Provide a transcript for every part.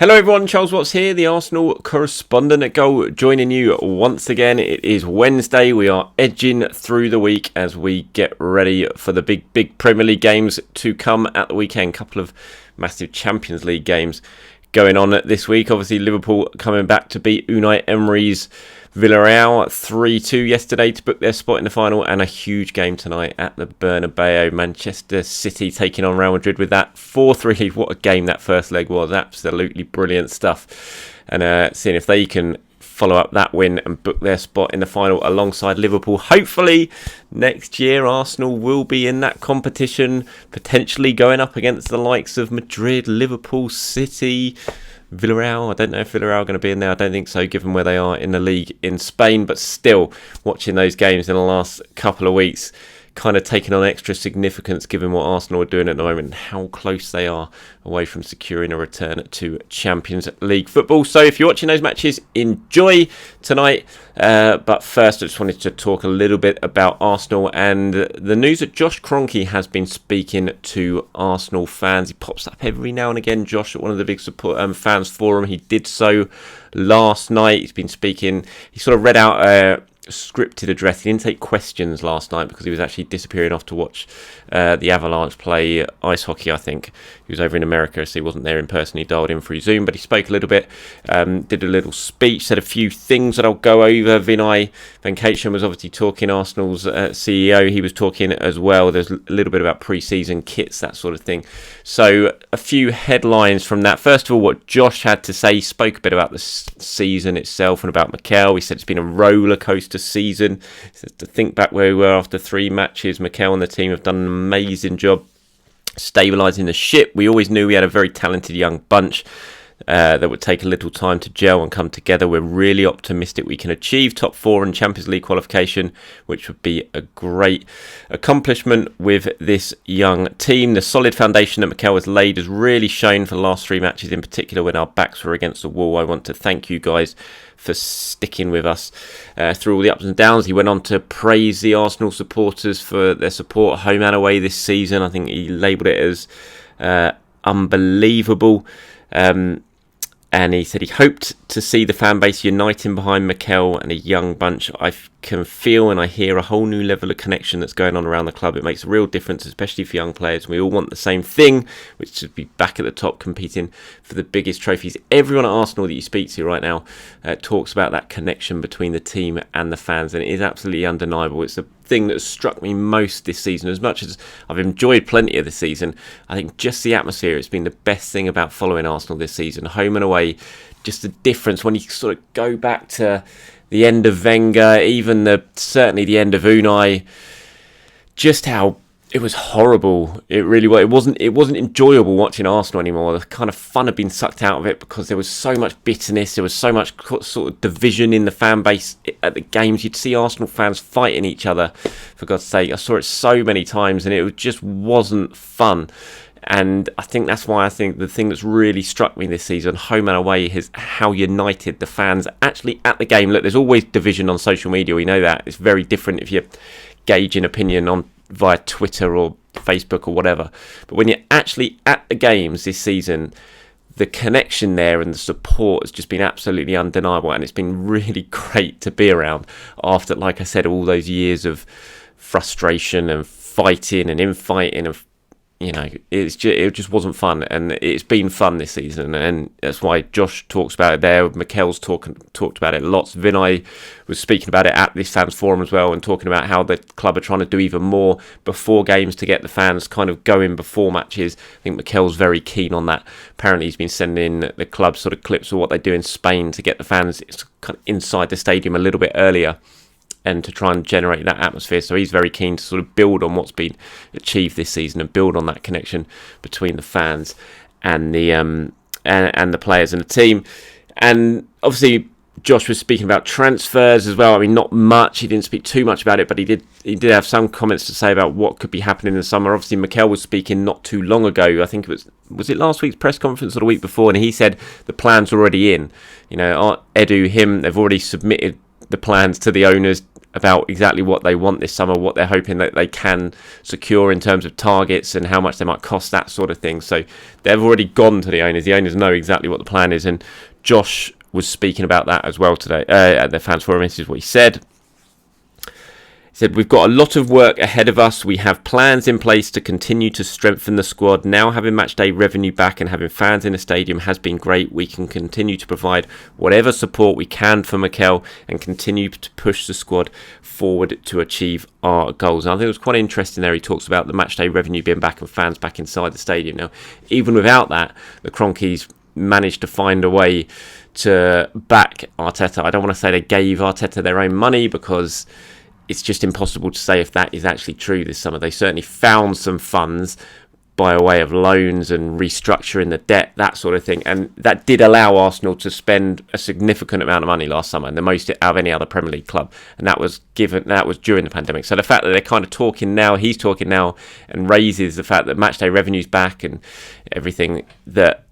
Hello everyone, Charles Watts here, the Arsenal correspondent at Goal, joining you once again. It is Wednesday, we are edging through the week as we get ready for the big Premier League games to come at the weekend. Couple of massive Champions League games going on this week. Obviously Liverpool coming back to beat Unai Emery's Villarreal 3-2 yesterday to book their spot in the final, and a huge game tonight at the Bernabeu. Manchester City taking on Real Madrid with that 4-3. What a game that first leg was. Absolutely brilliant stuff. And seeing if they can follow up that win and book their spot in the final alongside Liverpool. Hopefully next year Arsenal will be in that competition, potentially going up against the likes of Madrid, Liverpool, City, Villarreal. I don't know if Villarreal are going to be in there. I don't think so, given where they are in the league in Spain. But still, watching those games in the last couple of weeks, kind of taking on extra significance given what Arsenal are doing at the moment and how close they are away from securing a return to Champions League football. So if you're watching those matches, enjoy tonight. But first, I just wanted to talk a little bit about Arsenal and the news that Josh Kroenke has been speaking to Arsenal fans. He pops up every now and again, Josh, at one of the big support fans forum. He did so last night. He's been speaking. He sort of read out a scripted address. He didn't take questions last night because he was actually disappearing off to watch the Avalanche play ice hockey, I think. He was over in America, so he wasn't there in person. He dialed in through Zoom, but he spoke a little bit, did a little speech, said a few things that I'll go over. Vinay Venkatesham was obviously talking, Arsenal's CEO. He was talking as well. There's a little bit about pre-season kits, that sort of thing. So a few headlines from that. First of all, what Josh had to say. He spoke a bit about the season itself and about Mikel. He said it's been a roller coaster season. He said to think back where we were after 3 matches, Mikel and the team have done an amazing job stabilising the ship. We always knew we had a very talented young bunch that would take a little time to gel and come together. We're really optimistic we can achieve top 4 in Champions League qualification, which would be a great accomplishment with this young team. The solid foundation that Mikel has laid has really shown for the last 3 matches, in particular when our backs were against the wall. I want to thank you guys for sticking with us through all the ups and downs. He went on to praise the Arsenal supporters for their support home and away this season. I think he labelled it as unbelievable. And he said he hoped to see the fan base uniting behind Mikel and a young bunch. I can feel and I hear a whole new level of connection that's going on around the club. It makes a real difference, especially for young players. We all want the same thing, which is to be back at the top competing for the biggest trophies. Everyone at Arsenal that you speak to right now talks about that connection between the team and the fans, and it is absolutely undeniable. It's the thing that struck me most this season. As much as I've enjoyed plenty of the season, I think just the atmosphere has been the best thing about following Arsenal this season, home and away. Just the difference when you sort of go back to the end of Wenger, even certainly the end of Unai, just how it was horrible. It really was. It wasn't enjoyable watching Arsenal anymore. The kind of fun had been sucked out of it because there was so much bitterness. There was so much sort of division in the fan base at the games. You'd see Arsenal fans fighting each other, for God's sake. I saw it so many times and it just wasn't fun. And I think that's why I think the thing that's really struck me this season, home and away, is how united the fans actually at the game. Look, there's always division on social media. We know that. It's very different if you're gauging opinion via Twitter or Facebook or whatever. But when you're actually at the games this season, the connection there and the support has just been absolutely undeniable. And it's been really great to be around after, like I said, all those years of frustration and fighting and infighting and it just wasn't fun, and it's been fun this season, and that's why Josh talks about it there. Mikel's talked about it lots. Vinay was speaking about it at this fans forum as well, and talking about how the club are trying to do even more before games to get the fans kind of going before matches. I think Mikel's very keen on that. Apparently he's been sending the club sort of clips of what they do in Spain to get the fans kind of inside the stadium a little bit earlier, and to try and generate that atmosphere. So he's very keen to sort of build on what's been achieved this season and build on that connection between the fans and the and the players and the team. And obviously Josh was speaking about transfers as well. I mean, not much. He didn't speak too much about it, but he did have some comments to say about what could be happening in the summer. Obviously, Mikel was speaking not too long ago. I think it was it last week's press conference or the week before, and he said the plan's already in. Edu, they've already submitted the plans to the owners. about exactly what they want this summer, what they're hoping that they can secure in terms of targets and how much they might cost, that sort of thing. So they've already gone to the owners. The owners know exactly what the plan is, and Josh was speaking about that as well today at the Fans Forum. This is what he said. He said, "We've got a lot of work ahead of us. We have plans in place to continue to strengthen the squad. Now having matchday revenue back and having fans in the stadium has been great. We can continue to provide whatever support we can for Mikel and continue to push the squad forward to achieve our goals." And I think it was quite interesting there. He talks about the matchday revenue being back and fans back inside the stadium. Now, even without that, the Kroenkes managed to find a way to back Arteta. I don't want to say they gave Arteta their own money, because it's just impossible to say if that is actually true this summer. They certainly found some funds by way of loans and restructuring the debt, that sort of thing. And that did allow Arsenal to spend a significant amount of money last summer, and the most out of any other Premier League club. And that was during the pandemic. So the fact that they're kind of talking now, he's talking now, and raises the fact that matchday revenue's back and everything, that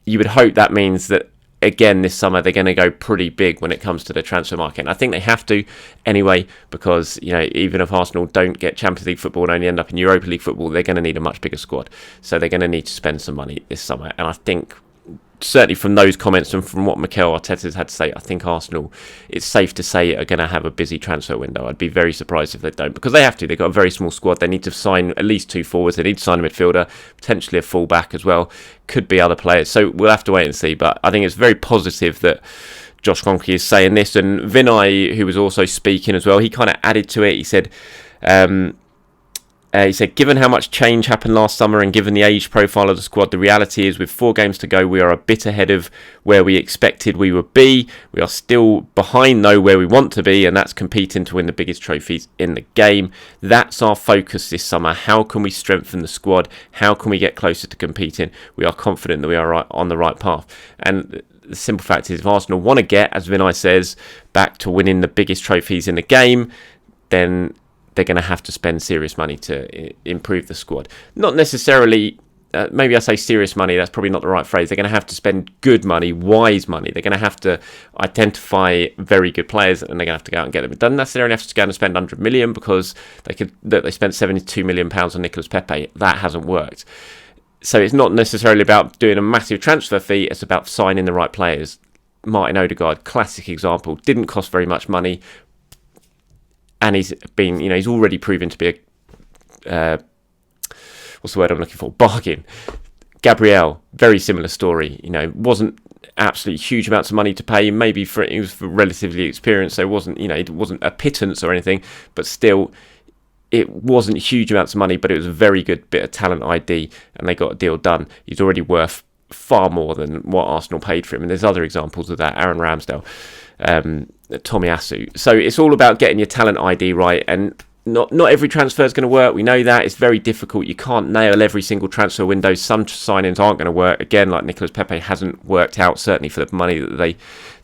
you would hope that means that again this summer they're going to go pretty big when it comes to the transfer market. And I think they have to anyway, because even if Arsenal don't get Champions League football and only end up in Europa League football, they're going to need a much bigger squad. So they're going to need to spend some money this summer. And I think certainly from those comments and from what Mikel Arteta's had to say, I think Arsenal, it's safe to say, are going to have a busy transfer window. I'd be very surprised if they don't, because they have to. They've got a very small squad. They need to sign at least 2 forwards. They need to sign a midfielder, potentially a full-back as well. Could be other players. So we'll have to wait and see. But I think it's very positive that Josh Kroenke is saying this. And Vinay, who was also speaking as well, he kind of added to it. He said, given how much change happened last summer and given the age profile of the squad, the reality is with 4 games to go, we are a bit ahead of where we expected we would be. We are still behind, though, where we want to be, and that's competing to win the biggest trophies in the game. That's our focus this summer. How can we strengthen the squad? How can we get closer to competing? We are confident that we are on the right path. And the simple fact is, if Arsenal want to get, as Vinay says, back to winning the biggest trophies in the game, then they're going to have to spend serious money to improve the squad. Not necessarily, maybe I say serious money, that's probably not the right phrase. They're going to have to spend good money, wise money. They're going to have to identify very good players, and they're going to have to go out and get them. It doesn't necessarily have to go and spend 100 million, because they spent £72 million on Nicolas Pepe. That hasn't worked. So it's not necessarily about doing a massive transfer fee, it's about signing the right players. Martin Odegaard, classic example, didn't cost very much money, and he's been, he's already proven to be a, what's the word I'm looking for? Bargain. Gabriel, very similar story. Wasn't absolutely huge amounts of money to pay. Maybe he was relatively experienced, so it wasn't, it wasn't a pittance or anything, but still, it wasn't huge amounts of money, but it was a very good bit of talent ID, and they got a deal done. He's already worth far more than what Arsenal paid for him, and there's other examples of that. Aaron Ramsdale. Tomiyasu. So it's all about getting your talent ID right, and not every transfer is going to work. We know that. It's very difficult. You can't nail every single transfer window. Some signings aren't going to work. Again, like Nicolas Pepe hasn't worked out, certainly for the money that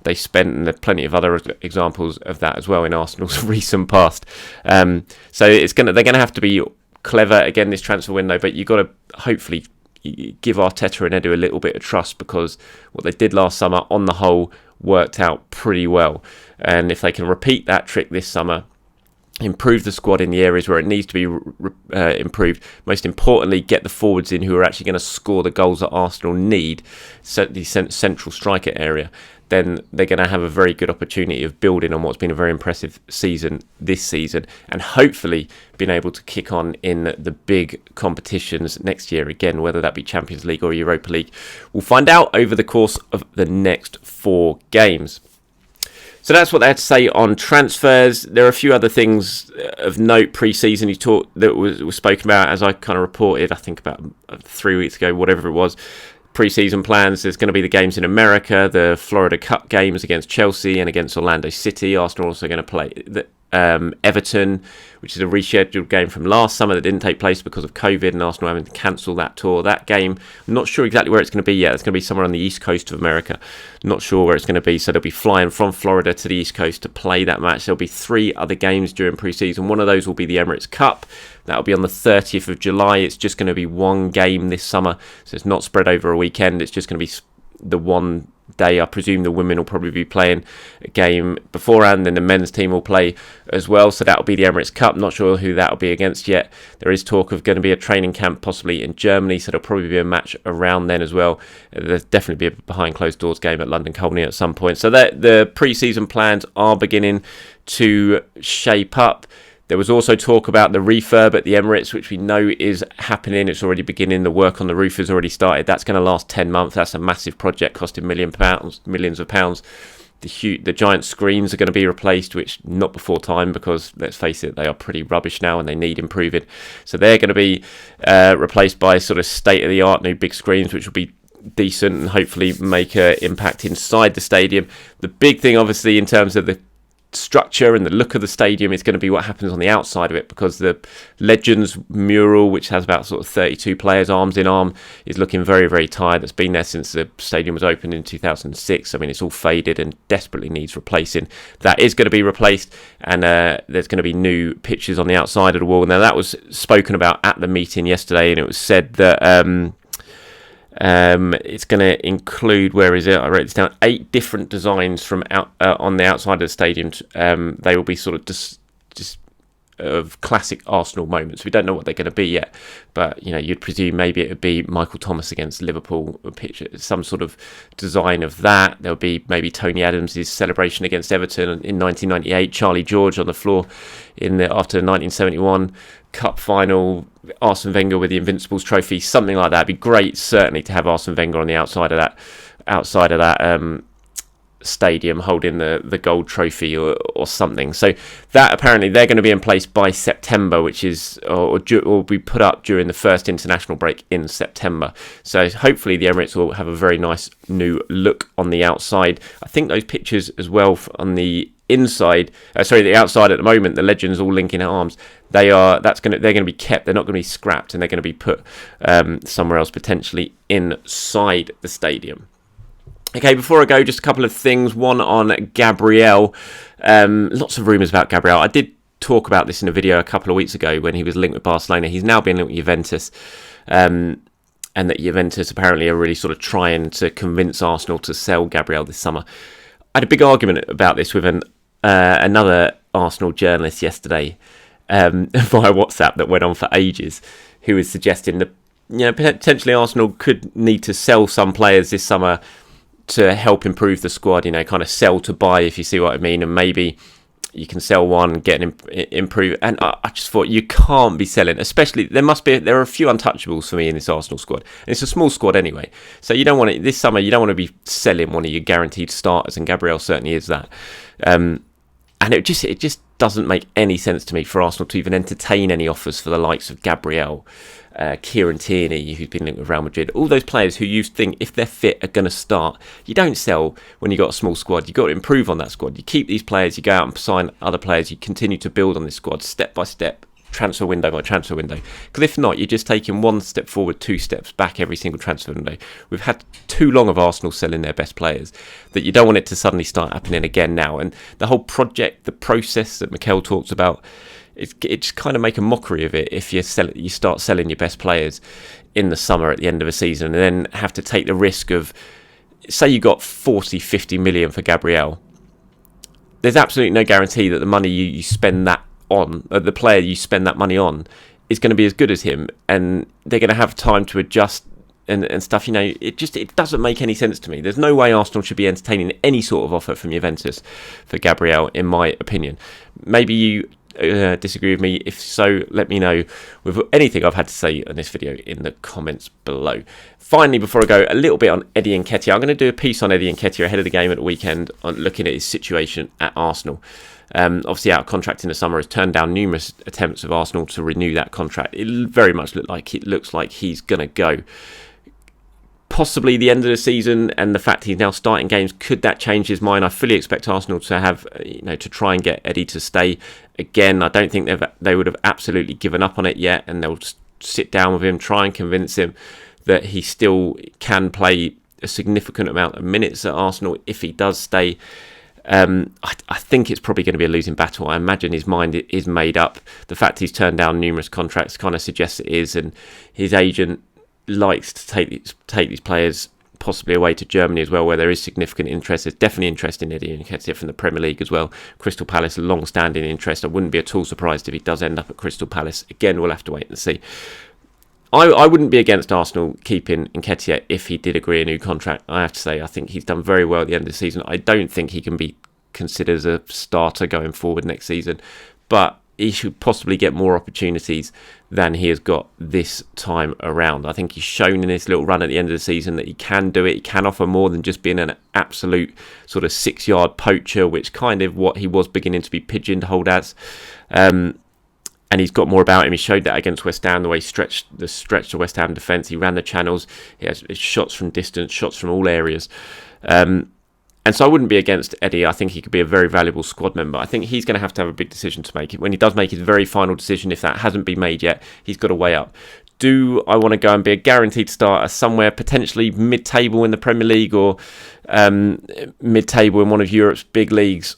they spent, and there are plenty of other examples of that as well in Arsenal's recent past. So they're going to have to be clever again this transfer window, but you've got to hopefully give Arteta and Edu a little bit of trust, because what they did last summer on the whole worked out pretty well. And if they can repeat that trick this summer, improve the squad in the areas where it needs to be improved, most importantly get the forwards in who are actually going to score the goals that Arsenal need, the central striker area, then they're going to have a very good opportunity of building on what's been a very impressive season this season, and hopefully being able to kick on in the big competitions next year again, whether that be Champions League or Europa League. We'll find out over the course of the next 4 games. So that's what they had to say on transfers. There are a few other things of note pre-season that was spoken about, as I kind of reported, I think about 3 weeks ago, whatever it was. Pre-season plans, there's going to be the games in America, the Florida Cup games against Chelsea and against Orlando City. Arsenal are also going to play Everton, which is a rescheduled game from last summer that didn't take place because of COVID, and Arsenal having to cancel that tour. That game, I'm not sure exactly where it's going to be yet. It's going to be somewhere on the east coast of America. Not sure where it's going to be, so they'll be flying from Florida to the east coast to play that match. There'll be 3 other games during pre-season. One of those will be the Emirates Cup. That'll be on the 30th of July. It's just going to be one game this summer, so it's not spread over a weekend. It's just going to be the one day. I presume the women will probably be playing a game beforehand, and the men's team will play as well. So that'll be the Emirates Cup. Not sure who that'll be against yet. There is talk of going to be a training camp possibly in Germany, so there'll probably be a match around then as well. There'll definitely be a behind closed doors game at London Colney at some point. So that the pre-season plans are beginning to shape up. There was also talk about the refurb at the Emirates, which we know is happening. It's already beginning. The work on the roof has already started. That's going to last 10 months. That's a massive project costing millions of pounds. The giant screens are going to be replaced, which not before time, because let's face it, they are pretty rubbish now and they need improving. So they're going to be replaced by sort of state-of-the-art new big screens, which will be decent and hopefully make an impact inside the stadium. The big thing, obviously, in terms of the structure and the look of the stadium is going to be what happens on the outside of it, because the Legends mural, which has about sort of 32 players arms in arm, is looking very, very tired. It's been there since the stadium was opened in 2006. I mean, it's all faded and desperately needs replacing. That is going to be replaced, and there's going to be new pictures on the outside of the wall. Now, that was spoken about at the meeting yesterday, and it was said that it's going to include, where is it? I wrote this down, 8 different designs from on the outside of the stadium. They will be sort of just of classic Arsenal moments. We don't know what they're going to be yet, but you'd presume maybe it would be Michael Thomas against Liverpool, a picture, some sort of design of that. There'll be maybe Tony Adams' celebration against Everton in 1998, Charlie George on the floor after the 1971 Cup final, Arsene Wenger with the Invincibles trophy, something like that. It'd be great, certainly, to have Arsene Wenger on the outside of that stadium holding the gold trophy or something. So that apparently they're going to be in place by September, which is or be put up during the first international break in September. So hopefully the Emirates will have a very nice new look on the outside. I think those pictures as well on the inside, the outside at the moment, the Legends all linking arms, they're going to be kept. They're not going to be scrapped, and they're going to be put somewhere else, potentially inside the stadium. Okay, before I go, just a couple of things. One on Gabriel. Lots of rumours about Gabriel. I did talk about this in a video a couple of weeks ago when he was linked with Barcelona. He's now been linked with Juventus, and that Juventus apparently are really sort of trying to convince Arsenal to sell Gabriel this summer. I had a big argument about this with another Arsenal journalist yesterday via WhatsApp that went on for ages, who was suggesting that potentially Arsenal could need to sell some players this summer to help improve the squad, kind of sell to buy, if you see what I mean, and maybe you can sell one, get an improve. And I just thought, you can't be selling, especially there are a few untouchables for me in this Arsenal squad, and it's a small squad anyway. So you don't want to, this summer, you don't want to be selling one of your guaranteed starters, and Gabriel certainly is that. And it just doesn't make any sense to me for Arsenal to even entertain any offers for the likes of Gabriel, Kieran Tierney, who's been linked with Real Madrid, all those players who you think, if they're fit, are going to start. You don't sell when you've got a small squad. You've got to improve on that squad. You keep these players, you go out and sign other players, you continue to build on this squad step by step, transfer window by transfer window. Because if not, you're just taking one step forward, 2 steps back every single transfer window. We've had too long of Arsenal selling their best players that you don't want it to suddenly start happening again now. And the whole project, the process that Mikel talks about, it just kind of make a mockery of it if you start selling your best players in the summer at the end of a season, and then have to take the risk of, say you got 40-50 million for Gabriel. There's absolutely no guarantee that the money you spend that on, the player you spend that money on, is going to be as good as him, and they're going to have time to adjust and stuff. It doesn't make any sense to me. There's no way Arsenal should be entertaining any sort of offer from Juventus for Gabriel, in my opinion. Maybe you disagree with me. If so, let me know with anything I've had to say in this video in the comments below. Finally, before I go, a little bit on Eddie Nketiah. I'm going to do a piece on Eddie Nketiah ahead of the game at the weekend, on looking at his situation at Arsenal. Obviously out of contract in the summer, has turned down numerous attempts of Arsenal to renew that contract. It very much looks like he's going to go. Possibly the end of the season, and the fact he's now starting games, could that change his mind? I fully expect Arsenal to have, to try and get Eddie to stay again. I don't think they would have absolutely given up on it yet, and they'll just sit down with him, try and convince him that he still can play a significant amount of minutes at Arsenal if he does stay. I think it's probably going to be a losing battle. I imagine his mind is made up. The fact he's turned down numerous contracts kind of suggests it is, and his agent likes to take these players possibly away to Germany as well, where there is significant interest. There's definitely interest in Eddie Nketiah from the Premier League as well. Crystal Palace, long-standing interest. I wouldn't be at all surprised if he does end up at Crystal Palace. Again, we'll have to wait and see. I wouldn't be against Arsenal keeping Nketiah if he did agree a new contract. I have to say, I think he's done very well at the end of the season. I don't think he can be considered as a starter going forward next season, but he should possibly get more opportunities than he has got this time around. I think he's shown in this little run at the end of the season that he can do it. He can offer more than just being an absolute sort of 6-yard poacher, which kind of what he was beginning to be pigeonholed as. And he's got more about him. He showed that against West Ham, the way he stretched the West Ham defence. He ran the channels. He has shots from distance, shots from all areas. And so I wouldn't be against Eddie. I think he could be a very valuable squad member. I think he's going to have a big decision to make. When he does make his very final decision, if that hasn't been made yet, he's got to weigh up. Do I want to go and be a guaranteed starter somewhere potentially mid-table in the Premier League or mid-table in one of Europe's big leagues?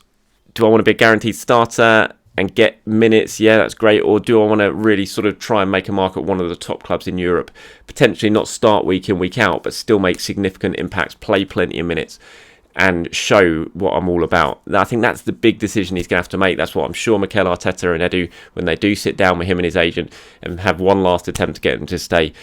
Do I want to be a guaranteed starter and get minutes? Yeah, that's great. Or do I want to really sort of try and make a mark at one of the top clubs in Europe? Potentially not start week in, week out, but still make significant impacts, play plenty of minutes, and show what I'm all about. I think that's the big decision he's going to have to make. That's what I'm sure Mikel Arteta and Edu, when they do sit down with him and his agent and have one last attempt to get him to stay,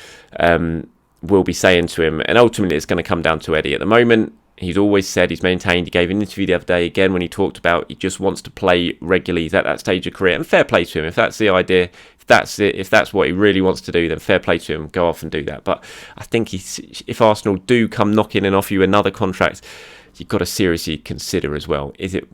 will be saying to him. And ultimately, it's going to come down to Eddie. At the moment, he's always said, he's maintained, he gave an interview the other day again when he talked about he just wants to play regularly. He's at that stage of career, and fair play to him. If that's the idea, if that's it, if that's what he really wants to do, then fair play to him. Go off and do that. But I think if Arsenal do come knocking and offer you another contract, you've got to seriously consider as well. Is it,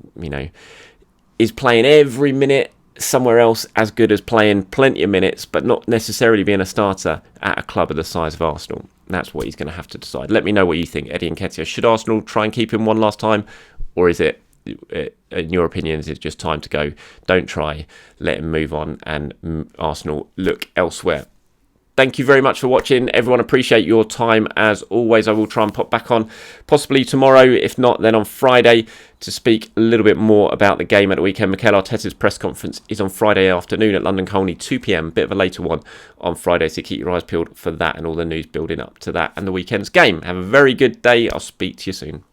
is playing every minute somewhere else as good as playing plenty of minutes, but not necessarily being a starter at a club of the size of Arsenal? That's what he's going to have to decide. Let me know what you think, Eddie Nketiah. Should Arsenal try and keep him one last time? Or is it, in your opinion, is it just time to go? Don't try. Let him move on and Arsenal look elsewhere. Thank you very much for watching. Everyone, appreciate your time. As always, I will try and pop back on possibly tomorrow. If not, then on Friday to speak a little bit more about the game at the weekend. Mikel Arteta's press conference is on Friday afternoon at London Colney, 2 p.m. Bit of a later one on Friday, so keep your eyes peeled for that and all the news building up to that and the weekend's game. Have a very good day. I'll speak to you soon.